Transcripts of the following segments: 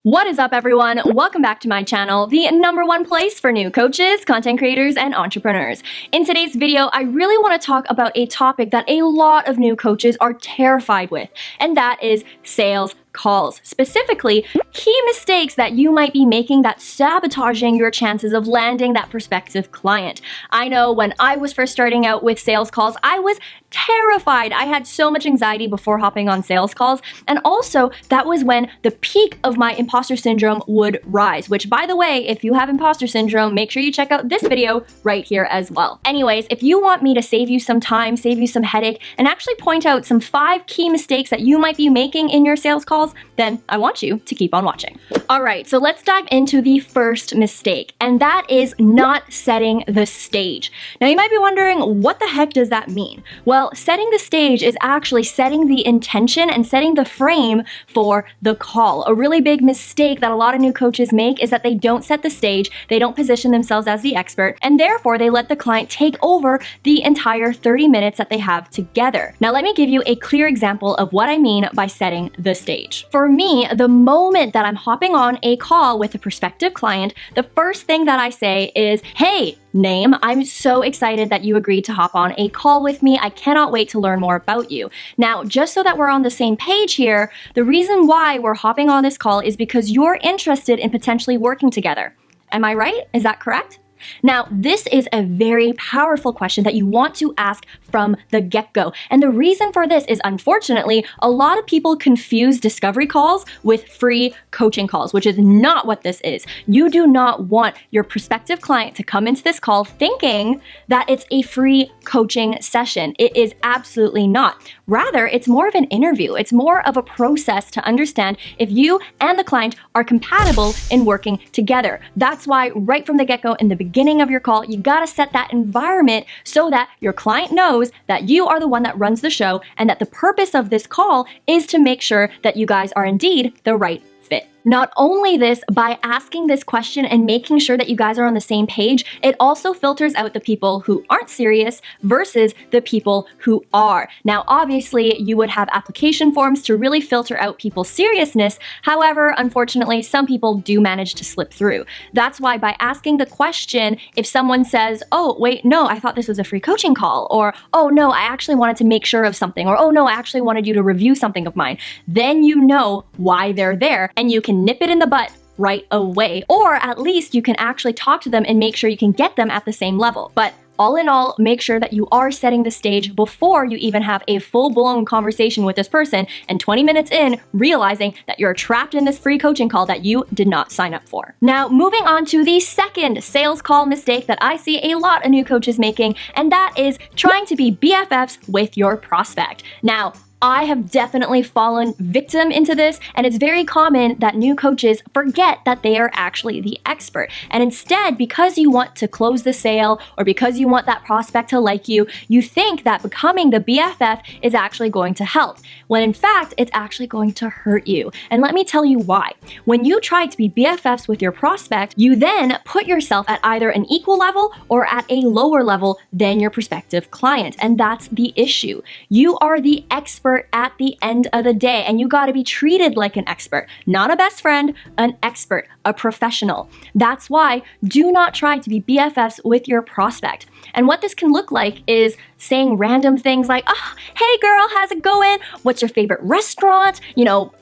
What is up, everyone? Welcome back to my channel, the #1 place for new coaches, content creators, and entrepreneurs. In today's video, I really want to talk about a topic that a lot of new coaches are terrified with, and that is sales calls. Specifically, key mistakes that you might be making that's sabotaging your chances of landing that prospective client. I know when I was first starting out with sales calls, I was terrified. I had so much anxiety before hopping on sales calls, and also that was when the peak of my imposter syndrome would rise, which, by the way, if you have imposter syndrome, make sure you check out this video right here as well. Anyways, if you want me to save you some time, save you some headache, and actually point out some 5 key mistakes that you might be making in your sales calls, then I want you to keep on watching. All right, so let's dive into the first mistake, and that is not setting the stage. Now, you might be wondering, what the heck does that mean? Well, setting the stage is actually setting the intention and setting the frame for the call. A really big mistake that a lot of new coaches make is that they don't set the stage, they don't position themselves as the expert, and therefore they let the client take over the entire 30 minutes that they have together. Now, let me give you a clear example of what I mean by setting the stage. For me, the moment that I'm hopping on a call with a prospective client, the first thing that I say is, "Hey, name, I'm so excited that you agreed to hop on a call with me. I cannot wait to learn more about you." Now, just so that we're on the same page here, the reason why we're hopping on this call is because you're interested in potentially working together. Am I right? Is that correct? Now, this is a very powerful question that you want to ask from the get-go. And the reason for this is, unfortunately, a lot of people confuse discovery calls with free coaching calls, which is not what this is. You do not want your prospective client to come into this call thinking that it's a free coaching session. It is absolutely not. Rather, it's more of an interview. It's more of a process to understand if you and the client are compatible in working together. That's why right from the get-go, in the beginning of your call, you gotta set that environment so that your client knows that you are the one that runs the show and that the purpose of this call is to make sure that you guys are indeed the right fit. Not only this, by asking this question and making sure that you guys are on the same page, it also filters out the people who aren't serious versus the people who are. Now, obviously, you would have application forms to really filter out people's seriousness. However, unfortunately, some people do manage to slip through. That's why by asking the question, if someone says, "Oh, wait, no, I thought this was a free coaching call," or, "Oh, no, I actually wanted to make sure of something," or, "Oh, no, I actually wanted you to review something of mine," then you know why they're there and you can nip it in the butt right away, or at least you can actually talk to them and make sure you can get them at the same level. But all in all, make sure that you are setting the stage before you even have a full-blown conversation with this person, and 20 minutes in, realizing that you're trapped in this free coaching call that you did not sign up for. Now, moving on to the second sales call mistake that I see a lot of new coaches making, and that is trying to be BFFs with your prospect. Now, I have definitely fallen victim into this, and it's very common that new coaches forget that they are actually the expert. And instead, because you want to close the sale or because you want that prospect to like you, you think that becoming the BFF is actually going to help, when in fact, it's actually going to hurt you. And let me tell you why. When you try to be BFFs with your prospect, you then put yourself at either an equal level or at a lower level than your prospective client. And that's the issue. You are the expert at the end of the day, and you got to be treated like an expert, not a best friend, an expert, a professional. That's why do not try to be BFFs with your prospect. And what this can look like is saying random things like, "Oh, hey girl, how's it going? What's your favorite restaurant?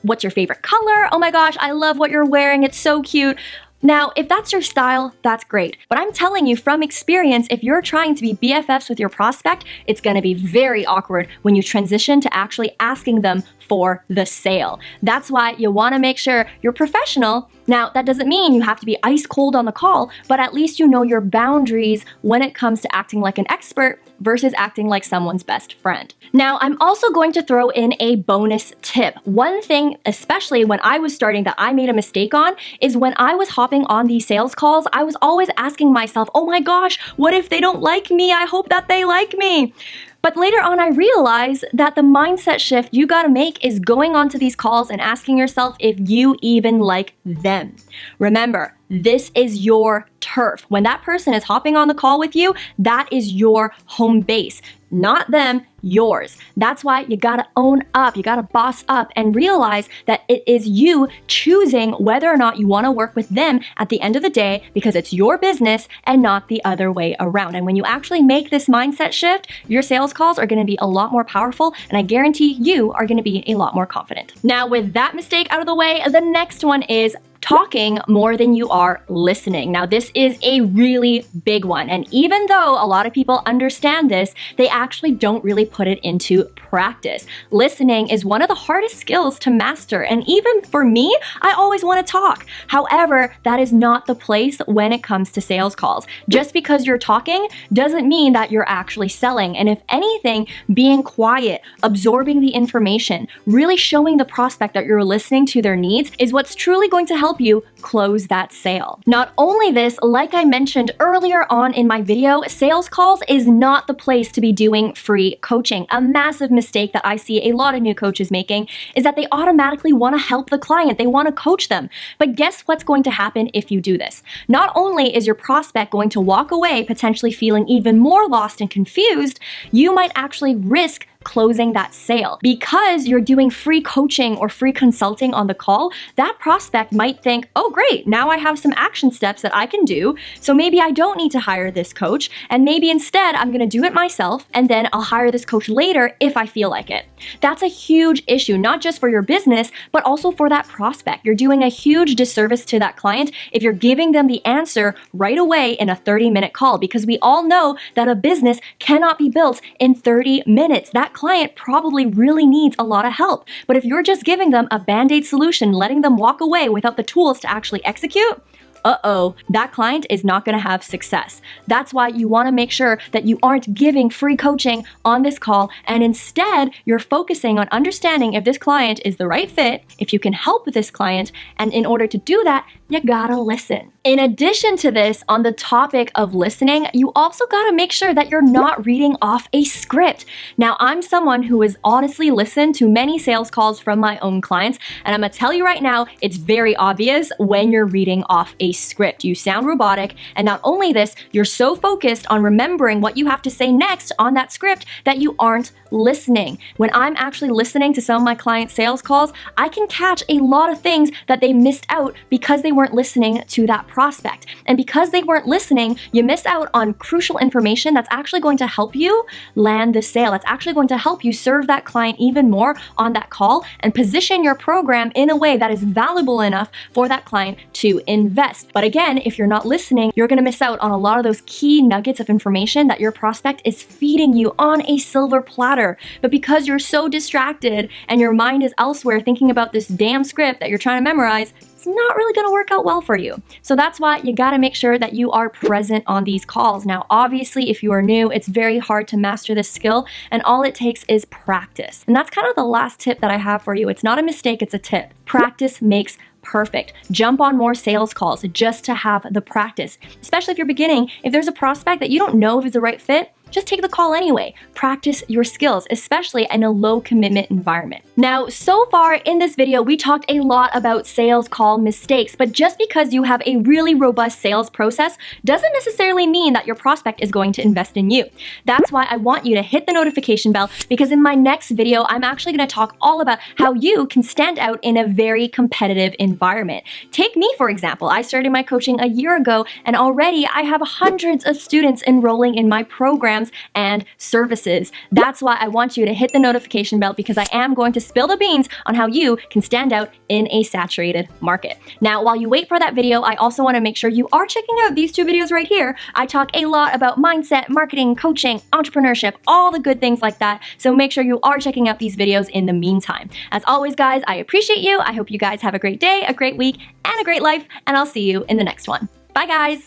What's your favorite color? Oh my gosh, I love what you're wearing. It's so cute." Now, if that's your style, that's great. But I'm telling you from experience, if you're trying to be BFFs with your prospect, it's gonna be very awkward when you transition to actually asking them for the sale. That's why you wanna make sure you're professional. Now, that doesn't mean you have to be ice cold on the call, but at least you know your boundaries when it comes to acting like an expert versus acting like someone's best friend. Now, I'm also going to throw in a bonus tip. One thing, especially when I was starting, that I made a mistake on is when I was hopping on these sales calls, I was always asking myself, "Oh my gosh, what if they don't like me? I hope that they like me." But later on, I realized that the mindset shift you gotta make is going onto these calls and asking yourself if you even like them. Remember, this is your turf. When that person is hopping on the call with you, that is your home base. not them, yours. That's why you gotta own up, you gotta boss up and realize that it is you choosing whether or not you wanna work with them at the end of the day because it's your business and not the other way around. And when you actually make this mindset shift, your sales calls are gonna be a lot more powerful, and I guarantee you are gonna be a lot more confident. Now, with that mistake out of the way, the next one is talking more than you are listening. Now, this is a really big one. And even though a lot of people understand this, they actually don't really put it into practice. Listening is one of the hardest skills to master. And even for me, I always want to talk. However, that is not the place when it comes to sales calls. Just because you're talking doesn't mean that you're actually selling. And if anything, being quiet, absorbing the information, really showing the prospect that you're listening to their needs is what's truly going to help you close that sale. Not only this, like I mentioned earlier on in my video, sales calls is not the place to be doing free coaching. A massive mistake that I see a lot of new coaches making is that they automatically want to help the client. They want to coach them. But guess what's going to happen if you do this? Not only is your prospect going to walk away potentially feeling even more lost and confused, you might actually risk closing that sale. Because you're doing free coaching or free consulting on the call, that prospect might think, oh great, now I have some action steps that I can do, so maybe I don't need to hire this coach, and maybe instead I'm gonna do it myself, and then I'll hire this coach later if I feel like it. That's a huge issue, not just for your business, but also for that prospect. You're doing a huge disservice to that client if you're giving them the answer right away in a 30-minute call, because we all know that a business cannot be built in 30 minutes. That client probably really needs a lot of help. But if you're just giving them a band-aid solution, letting them walk away without the tools to actually execute, that client is not going to have success. That's why you want to make sure that you aren't giving free coaching on this call, and instead you're focusing on understanding if this client is the right fit, if you can help with this client, and in order to do that, you gotta listen. In addition to this, on the topic of listening, you also gotta make sure that you're not reading off a script. Now, I'm someone who has honestly listened to many sales calls from my own clients, and I'm gonna tell you right now, it's very obvious when you're reading off a script. You sound robotic, and not only this, you're so focused on remembering what you have to say next on that script that you aren't listening. When I'm actually listening to some of my client sales calls, I can catch a lot of things that they missed out because they weren't listening to that prospect. And because they weren't listening, you miss out on crucial information that's actually going to help you land the sale. That's actually going to help you serve that client even more on that call and position your program in a way that is valuable enough for that client to invest. But again, if you're not listening, you're going to miss out on a lot of those key nuggets of information that your prospect is feeding you on a silver platter. But because you're so distracted and your mind is elsewhere thinking about this damn script that you're trying to memorize, it's not really going to work out well for you. So that's why you got to make sure that you are present on these calls. Now, obviously, if you are new, it's very hard to master this skill, and all it takes is practice. And that's kind of the last tip that I have for you. It's not a mistake, it's a tip. Practice makes perfect. Jump on more sales calls just to have the practice. Especially if you're beginning, if there's a prospect that you don't know if is the right fit, just take the call anyway. Practice your skills, especially in a low commitment environment. Now, so far in this video, we talked a lot about sales call mistakes, but just because you have a really robust sales process doesn't necessarily mean that your prospect is going to invest in you. That's why I want you to hit the notification bell, because in my next video, I'm actually going to talk all about how you can stand out in a very competitive environment. Take me, for example. I started my coaching a year ago, and already I have hundreds of students enrolling in my programs and services. That's why I want you to hit the notification bell, because I am going to spill the beans on how you can stand out in a saturated market. Now, while you wait for that video, I also want to make sure you are checking out these two videos right here. I talk a lot about mindset, marketing, coaching, entrepreneurship, all the good things like that. So make sure you are checking out these videos in the meantime. As always, guys, I appreciate you. I hope you guys have a great day, a great week, and a great life, and I'll see you in the next one. Bye, guys.